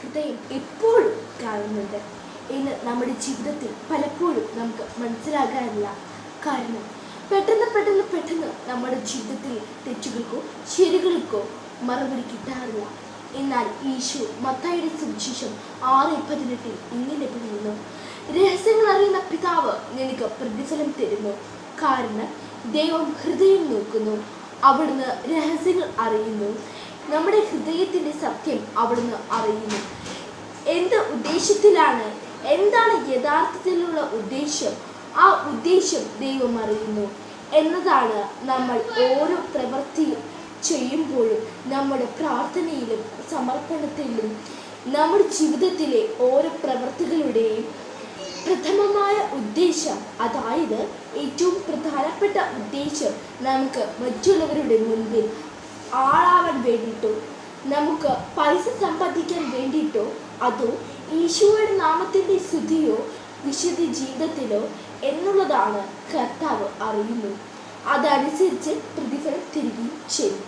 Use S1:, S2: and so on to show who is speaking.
S1: ഹൃദയം എപ്പോഴും കാണുന്നുണ്ട് എന്ന് നമ്മുടെ ജീവിതത്തിൽ പലപ്പോഴും നമുക്ക് മനസ്സിലാകാറില്ല. കാരണം പെട്ടെന്ന് നമ്മുടെ ജീവിതത്തിൽ തെറ്റുകൾക്കോ ശരികൾക്കോ മറുപടി കിട്ടാറില്ല. എന്നാൽ ഈശോ മത്തായിയുടെ സുവിശേഷം 6:18 ഇങ്ങനെ പറയുന്നു: രഹസ്യങ്ങൾ അറിയുന്ന പിതാവ് നിനക്ക് പ്രതിഫലം തരുന്നു. കാരണം ദൈവം ഹൃദയം നോക്കുന്നു, അവിടുന്ന് രഹസ്യങ്ങൾ അറിയുന്നു. നമ്മുടെ ഹൃദയത്തിൻ്റെ സത്യം അവിടുന്ന് അറിയുന്നു. എന്ത് ഉദ്ദേശത്തിലാണ്, എന്താണ് യഥാർത്ഥത്തിലുള്ള ഉദ്ദേശം, ആ ഉദ്ദേശം ദൈവം അറിയുന്നു എന്നതാണ്. നമ്മൾ ഓരോ പ്രവൃത്തിയും ചെയ്യുമ്പോഴും നമ്മുടെ പ്രാർത്ഥനയിലും സമർപ്പണത്തിലും നമ്മുടെ ജീവിതത്തിലെ ഓരോ പ്രവൃത്തികളുടെയും പ്രഥമമായ ഉദ്ദേശം, അതായത് ഏറ്റവും പ്രധാനപ്പെട്ട ഉദ്ദേശം, നമുക്ക് മറ്റുള്ളവരുടെ മുൻപിൽ ആളാവാൻ വേണ്ടിയിട്ടോ നമുക്ക് പൈസ സമ്പാദിക്കാൻ വേണ്ടിയിട്ടോ അതോ ഈശോയുടെ നാമത്തിൻ്റെ സ്തുതിയോ വിശുദ്ധ ജീവിതത്തിലോ എന്നുള്ളതാണ് കർത്താവ് അറിയുന്നു. അതനുസരിച്ച് പ്രതിഫലം തരികയും ചെയ്യും.